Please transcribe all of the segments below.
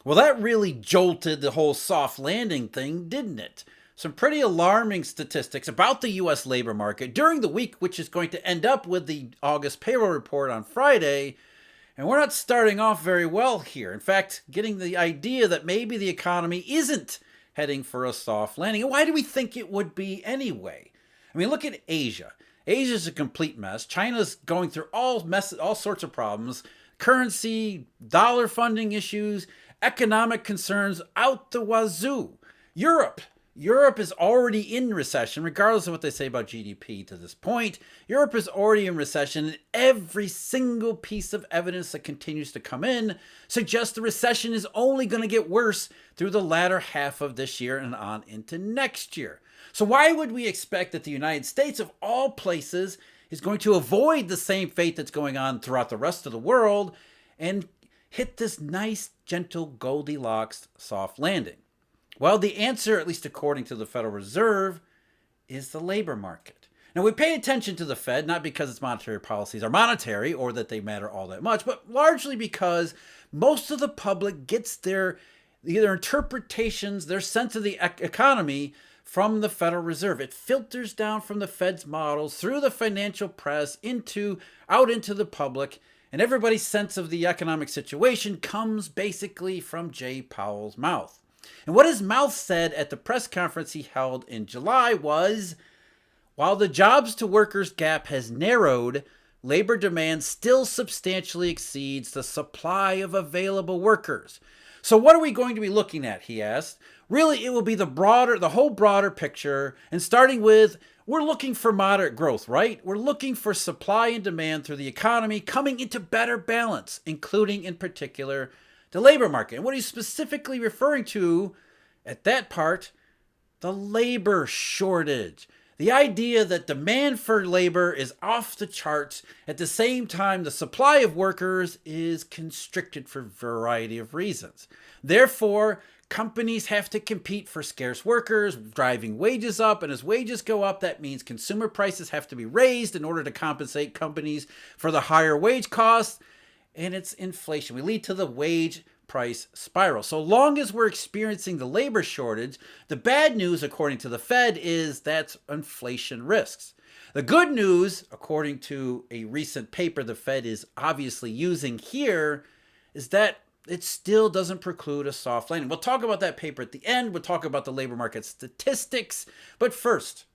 Well, that really jolted the whole soft landing thing, didn't it? Some pretty alarming statistics about the U.S. labor market during the week, which is going to end up with the August payroll report on Friday. And we're not starting off very well here. In fact, getting the idea that maybe the economy isn't heading for a soft landing. And why do we think it would be anyway? I mean, look at Asia. Asia's a complete mess. China's going through all sorts of problems. Currency, dollar funding issues, economic concerns out the wazoo. Europe is already in recession, regardless of what they say about GDP to this point. Europe is already in recession, and every single piece of evidence that continues to come in suggests the recession is only going to get worse through the latter half of this year and on into next year. So why would we expect that the United States, of all places, is going to avoid the same fate that's going on throughout the rest of the world and hit this nice, gentle Goldilocks soft landing? Well, the answer, at least according to the Federal Reserve, is the labor market. Now, we pay attention to the Fed, not because its monetary policies are monetary or that they matter all that much, but largely because most of the public gets their interpretations, their sense of the economy from the Federal Reserve. It filters down from the Fed's models through the financial press out into the public, and everybody's sense of the economic situation comes basically from Jay Powell's mouth. And what his mouth said at the press conference he held in July was, while the jobs to workers gap has narrowed, labor demand still substantially exceeds the supply of available workers. So what are we going to be looking at, he asked. Really, it will be the whole broader picture, and starting with, we're looking for moderate growth, right? We're looking for supply and demand through the economy coming into better balance, including in particular the labor market. And what he's specifically referring to at that part, the labor shortage. The idea that demand for labor is off the charts at the same time the supply of workers is constricted for a variety of reasons. Therefore, companies have to compete for scarce workers, driving wages up. And as wages go up, that means consumer prices have to be raised in order to compensate companies for the higher wage costs. And it's inflation. We lead to the wage price spiral. So long as we're experiencing the labor shortage, the bad news, according to the Fed, is that's inflation risks. The good news, according to a recent paper the Fed is obviously using here, is that it still doesn't preclude a soft landing. We'll talk about that paper at the end. We'll talk about the labor market statistics. But first,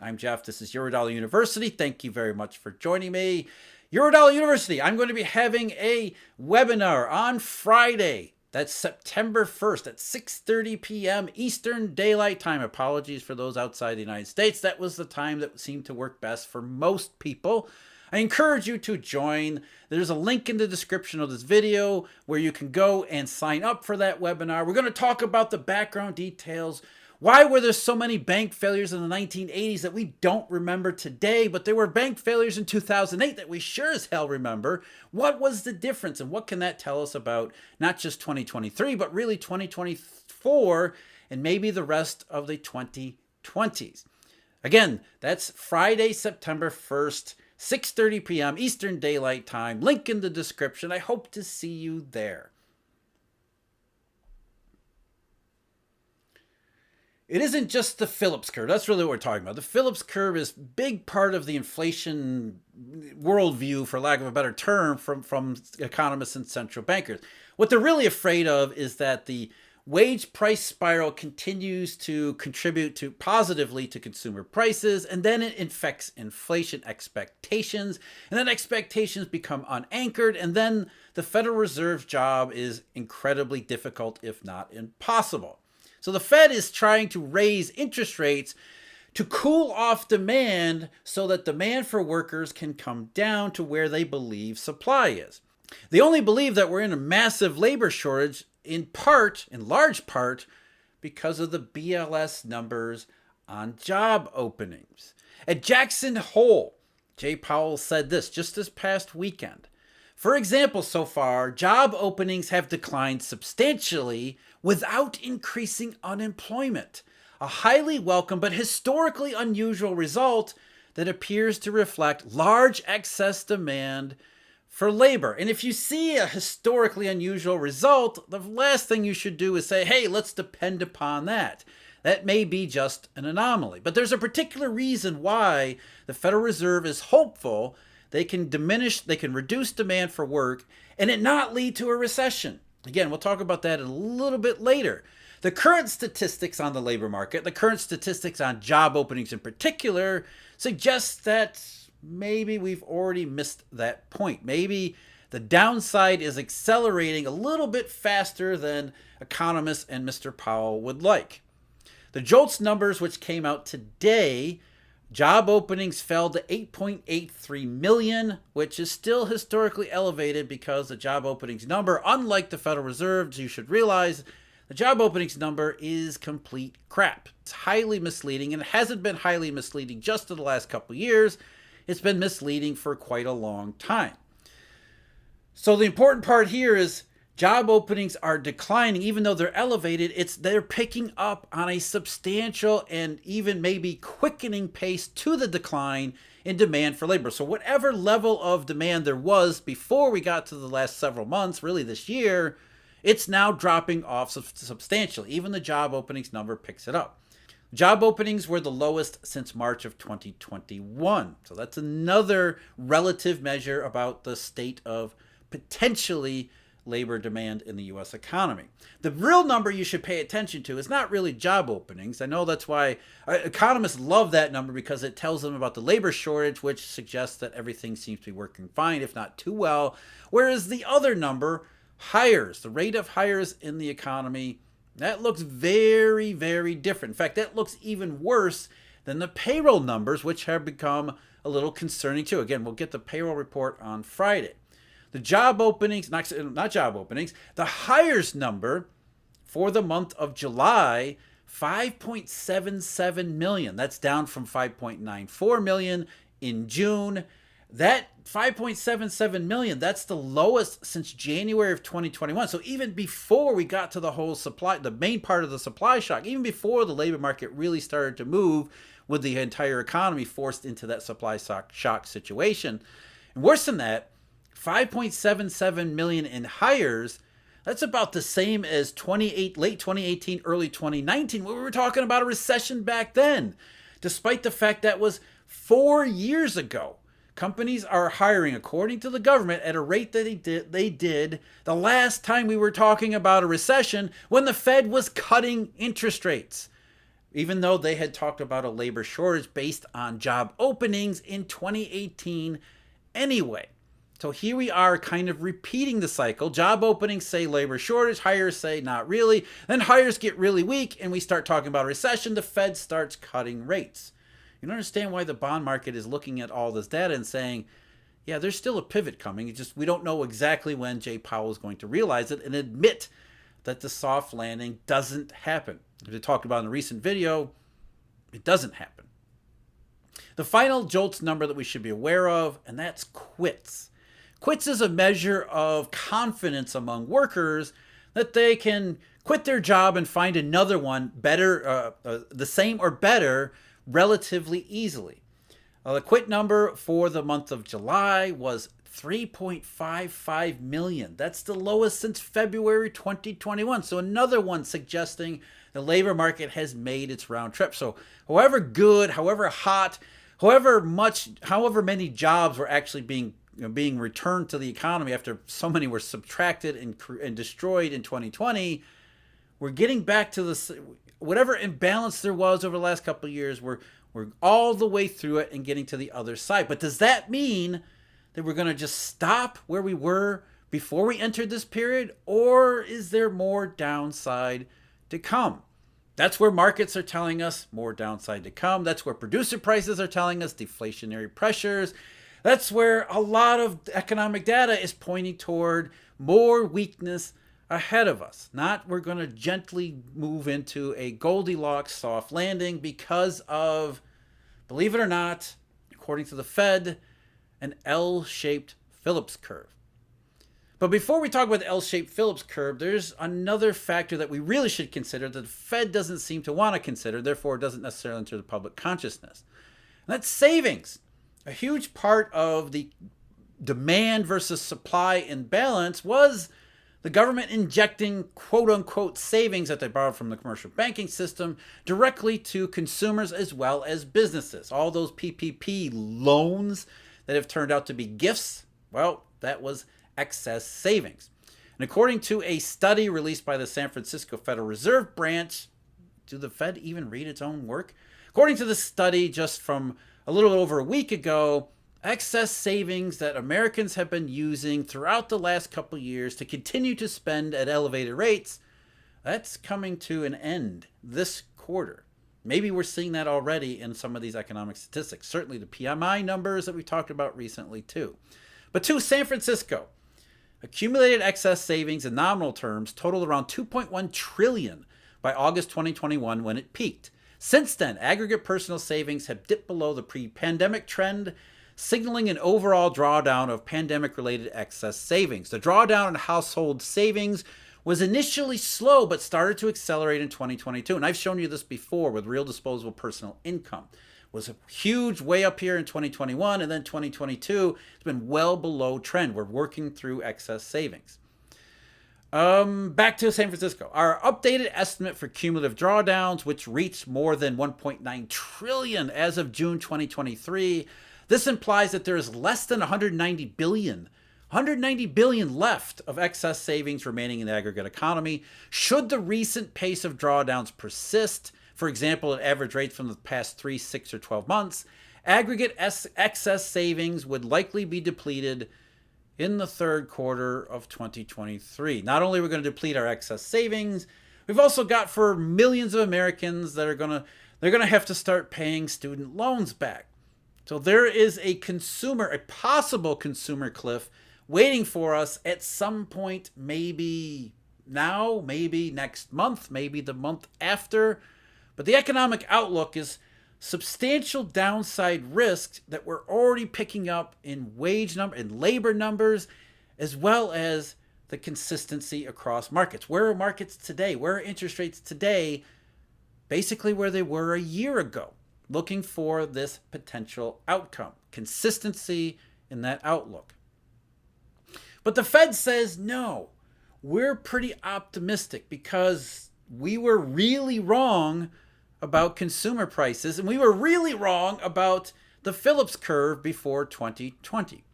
I'm Jeff. This is Eurodollar University. Thank you very much for joining me. Eurodollar University, I'm going to be having a webinar on Friday. That's September 1st at 6:30 p.m. Eastern Daylight Time. Apologies for those outside the United States. That was the time that seemed to work best for most people. I encourage you to join. There's a link in the description of this video where you can go and sign up for that webinar. We're going to talk about the background details. Why were there so many bank failures in the 1980s that we don't remember today, but there were bank failures in 2008 that we sure as hell remember? What was the difference, and what can that tell us about not just 2023, but really 2024 and maybe the rest of the 2020s? Again, that's Friday, September 1st, 6:30 p.m. Eastern Daylight Time. Link in the description. I hope to see you there. It isn't just the Phillips curve. That's really what we're talking about. The Phillips curve is a big part of the inflation worldview, for lack of a better term, from economists and central bankers. What they're really afraid of is that the wage price spiral continues to contribute positively to consumer prices, and then it infects inflation expectations, and then expectations become unanchored, and then the Federal Reserve's job is incredibly difficult, if not impossible. So the Fed is trying to raise interest rates to cool off demand so that demand for workers can come down to where they believe supply is. They only believe that we're in a massive labor shortage in large part, because of the BLS numbers on job openings. At Jackson Hole, Jay Powell said this just this past weekend. For example, so far, job openings have declined substantially without increasing unemployment, a highly welcome but historically unusual result that appears to reflect large excess demand for labor. And if you see a historically unusual result, the last thing you should do is say, hey, let's depend upon that. That may be just an anomaly. But there's a particular reason why the Federal Reserve is hopeful they can reduce demand for work and it not lead to a recession. Again, we'll talk about that a little bit later. The current statistics on the labor market, the current statistics on job openings in particular, suggest that maybe we've already missed that point. Maybe the downside is accelerating a little bit faster than economists and Mr. Powell would like. The JOLTS numbers, which came out today, job openings fell to 8.83 million, which is still historically elevated because the job openings number, unlike the Federal Reserve, you should realize the job openings number is complete crap. It's highly misleading, and it hasn't been highly misleading just in the last couple of years. It's been misleading for quite a long time. So the important part here is job openings are declining. Even though they're elevated, they're picking up on a substantial and even maybe quickening pace to the decline in demand for labor. So whatever level of demand there was before we got to the last several months, really this year, it's now dropping off substantially. Even the job openings number picks it up. Job openings were the lowest since March of 2021. So that's another relative measure about the state of potentially labor demand in the U.S. economy. The real number you should pay attention to is not really job openings. I know that's why economists love that number because it tells them about the labor shortage, which suggests that everything seems to be working fine, if not too well. Whereas the other number, hires, the rate of hires in the economy, that looks very, very different. In fact, that looks even worse than the payroll numbers, which have become a little concerning too. Again, we'll get the payroll report on Friday. The job openings, not job openings, the hires number for the month of July, 5.77 million. That's down from 5.94 million in June. That 5.77 million, that's the lowest since January of 2021. So even before we got to the whole supply, the main part of the supply shock, even before the labor market really started to move with the entire economy forced into that supply shock situation. And worse than that, 5.77 million in hires, that's about the same as late 2018, early 2019, when we were talking about a recession back then, despite the fact that was 4 years ago. Companies are hiring, according to the government, at a rate that they did the last time we were talking about a recession when the Fed was cutting interest rates, even though they had talked about a labor shortage based on job openings in 2018 anyway. So here we are kind of repeating the cycle. Job openings say labor shortage, hires say not really. Then hires get really weak and we start talking about a recession. The Fed starts cutting rates. You don't understand why the bond market is looking at all this data and saying, yeah, there's still a pivot coming. It's just we don't know exactly when Jay Powell is going to realize it and admit that the soft landing doesn't happen. As we talked about in a recent video, it doesn't happen. The final JOLTS number that we should be aware of, and that's quits. Quits is a measure of confidence among workers that they can quit their job and find another one better, the same or better, relatively easily. The quit number for the month of July was 3.55 million. That's the lowest since February 2021. So another one suggesting the labor market has made its round trip. So however good, however hot, however many jobs were actually being returned to the economy after so many were subtracted and destroyed in 2020, we're getting back to this. Whatever imbalance there was over the last couple of years, we're all the way through it and getting to the other side. But does that mean that we're going to just stop where we were before we entered this period? Or is there more downside to come? That's where markets are telling us more downside to come. That's where producer prices are telling us deflationary pressures. That's where a lot of economic data is pointing toward more weakness ahead of us. Not we're going to gently move into a Goldilocks soft landing because of, believe it or not, according to the Fed, an L-shaped Phillips curve. But before we talk about the L-shaped Phillips curve, there's another factor that we really should consider that the Fed doesn't seem to want to consider, therefore it doesn't necessarily enter the public consciousness. And that's savings. A huge part of the demand versus supply imbalance was the government injecting quote unquote savings that they borrowed from the commercial banking system directly to consumers as well as businesses. All those PPP loans that have turned out to be gifts, well, that was excess savings. And according to a study released by the San Francisco Federal Reserve Branch, do the Fed even read its own work? According to the study just from a little over a week ago, excess savings that Americans have been using throughout the last couple years to continue to spend at elevated rates, that's coming to an end this quarter. Maybe we're seeing that already in some of these economic statistics. Certainly the PMI numbers that we talked about recently too. But to San Francisco, accumulated excess savings in nominal terms totaled around $2.1 trillion by August 2021 when it peaked. Since then, aggregate personal savings have dipped below the pre-pandemic trend, signaling an overall drawdown of pandemic-related excess savings. The drawdown in household savings was initially slow but started to accelerate in 2022. And I've shown you this before with real disposable personal income. It was a huge way up here in 2021, and then 2022 it's been well below trend. We're working through excess savings. Back to San Francisco. Our updated estimate for cumulative drawdowns, which reached more than $1.9 trillion as of June 2023, this implies that there is less than $190 billion left of excess savings remaining in the aggregate economy. Should the recent pace of drawdowns persist, for example, at average rates from the past 3, 6, or 12 months, aggregate excess savings would likely be depleted in the third quarter of 2023. Not only are we going to deplete our excess savings, we've also got for millions of Americans that are going to have to start paying student loans back. So there is a possible consumer cliff waiting for us at some point, maybe now, maybe next month, maybe the month after. But the economic outlook is substantial downside risks that we're already picking up in labor numbers, as well as the consistency across markets. Where are markets today? Where are interest rates today? Basically where they were a year ago, looking for this potential outcome. Consistency in that outlook. But the Fed says no. We're pretty optimistic because we were really wrong about consumer prices, and we were really wrong about the Phillips curve before 2020.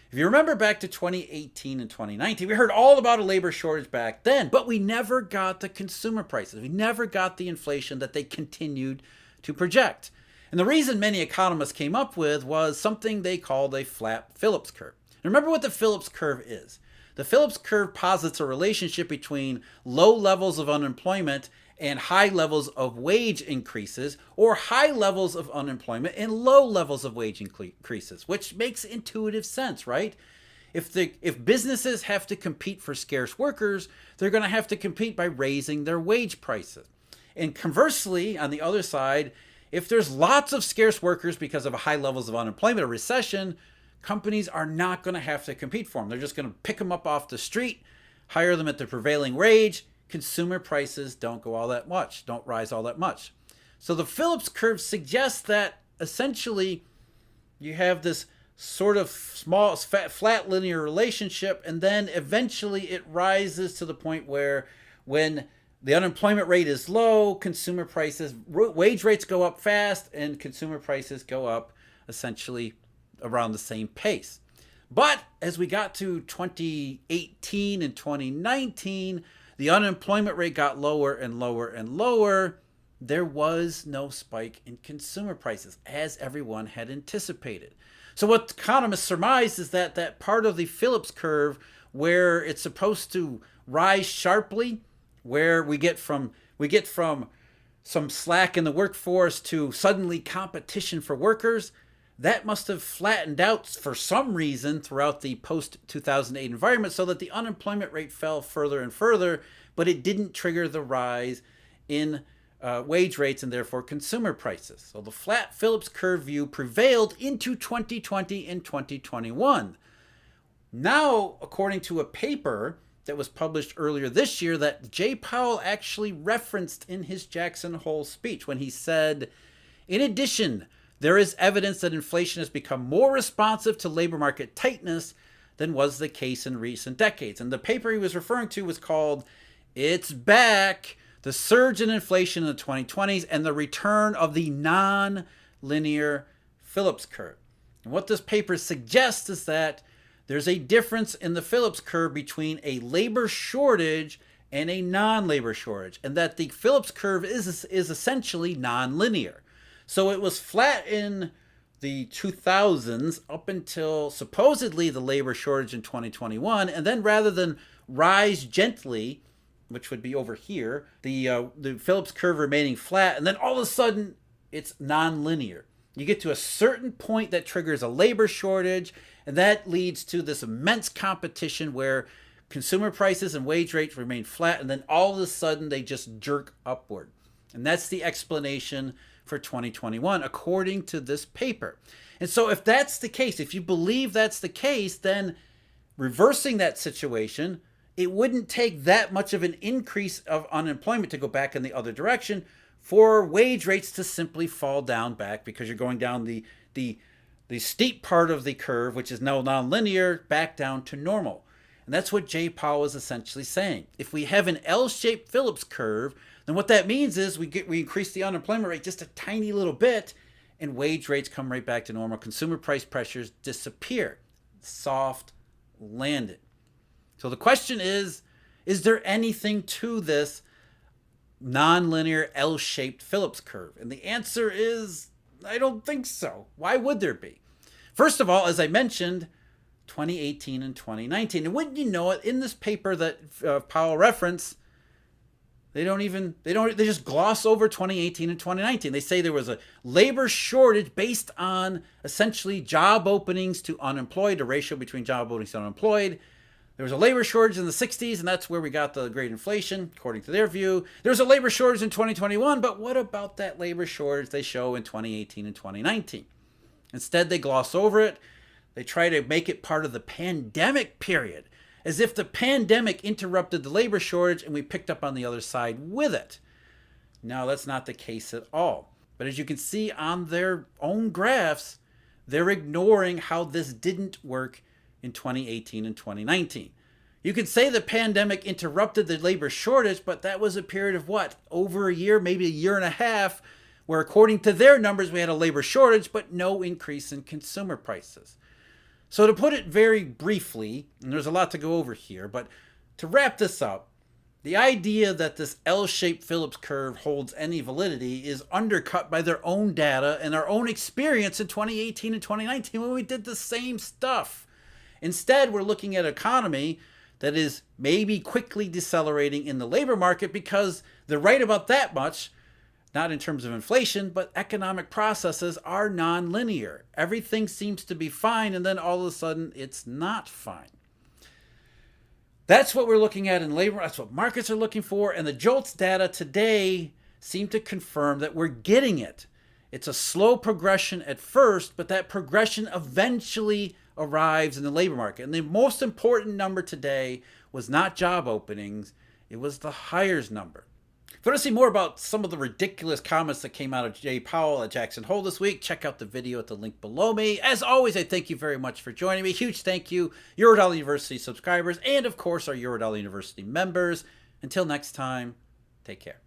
If you remember back to 2018 and 2019, we heard all about a labor shortage back then, but we never got the consumer prices. We never got the inflation that they continued to project. And the reason many economists came up with was something they called a flat Phillips curve. And remember what the Phillips curve is. The Phillips curve posits a relationship between low levels of unemployment and high levels of wage increases, or high levels of unemployment and low levels of wage increases, which makes intuitive sense, right? If businesses have to compete for scarce workers, they're going to have to compete by raising their wage prices. And conversely, on the other side, if there's lots of scarce workers because of high levels of unemployment or recession, companies are not going to have to compete for them. They're just going to pick them up off the street, hire them at the prevailing wage. Consumer prices don't rise all that much. So the Phillips curve suggests that essentially you have this sort of small, flat linear relationship, and then eventually it rises to the point where when the unemployment rate is low, consumer prices, wage rates go up fast, and consumer prices go up essentially around the same pace. But as we got to 2018 and 2019, the unemployment rate got lower and lower and lower. There was no spike in consumer prices, as everyone had anticipated. So what economists surmise is that part of the Phillips curve where it's supposed to rise sharply, where we get from some slack in the workforce to suddenly competition for workers, that must have flattened out for some reason throughout the post-2008 environment so that the unemployment rate fell further and further, but it didn't trigger the rise in wage rates and therefore consumer prices. So the flat Phillips curve view prevailed into 2020 and 2021. Now, according to a paper that was published earlier this year that Jay Powell actually referenced in his Jackson Hole speech when he said, in addition, there is evidence that inflation has become more responsive to labor market tightness than was the case in recent decades. And the paper he was referring to was called "It's Back: The Surge in Inflation in the 2020s and the Return of the Non-Linear Phillips Curve." And what this paper suggests is that there's a difference in the Phillips curve between a labor shortage and a non-labor shortage, and that the Phillips curve is essentially non-linear. So it was flat in the 2000s up until supposedly the labor shortage in 2021, and then rather than rise gently, which would be over here, the Phillips curve remaining flat, and then all of a sudden it's non-linear. You get to a certain point that triggers a labor shortage, and that leads to this immense competition where consumer prices and wage rates remain flat, and then all of a sudden they just jerk upward. And that's the explanation for 2021, according to this paper. And so if that's the case, if you believe that's the case, then reversing that situation, it wouldn't take that much of an increase of unemployment to go back in the other direction for wage rates to simply fall down back, because you're going down the steep part of the curve, which is now nonlinear, back down to normal. And that's what Jay Powell is essentially saying. If we have an L-shaped Phillips curve, then what that means is we increase the unemployment rate just a tiny little bit, and wage rates come right back to normal. Consumer price pressures disappear. Soft landing. So the question is there anything to this nonlinear L-shaped Phillips curve? And the answer is, I don't think so. Why would there be? First of all, as I mentioned, 2018 and 2019. And wouldn't you know it, in this paper that Powell referenced, they just gloss over 2018 and 2019. They say there was a labor shortage based on essentially job openings to unemployed, a ratio between job openings to unemployed. There was a labor shortage in the 60s, and that's where we got the great inflation, according to their view. There was a labor shortage in 2021, but what about that labor shortage they show in 2018 and 2019? Instead, they gloss over it. They try to make it part of the pandemic period, as if the pandemic interrupted the labor shortage and we picked up on the other side with it. No, that's not the case at all. But as you can see on their own graphs, they're ignoring how this didn't work in 2018 and 2019. You could say the pandemic interrupted the labor shortage, but that was a period of what? Over a year, maybe a year and a half, where according to their numbers, we had a labor shortage, but no increase in consumer prices. So to put it very briefly, and there's a lot to go over here, but to wrap this up, the idea that this L-shaped Phillips curve holds any validity is undercut by their own data and our own experience in 2018 and 2019 when we did the same stuff. Instead, we're looking at an economy that is maybe quickly decelerating in the labor market because they're right about that much, not in terms of inflation, but economic processes are nonlinear. Everything seems to be fine, and then all of a sudden it's not fine. That's what we're looking at in labor. That's what markets are looking for. And the JOLTS data today seem to confirm that we're getting it. It's a slow progression at first, but that progression eventually arrives in the labor market. And the most important number today was not job openings, it was the hires number. If you want to see more about some of the ridiculous comments that came out of Jay Powell at Jackson Hole this week, check out the video at the link below me. As always, I thank you very much for joining me. Huge thank you, Eurodollar University subscribers, and of course our Eurodollar University members. Until next time, take care.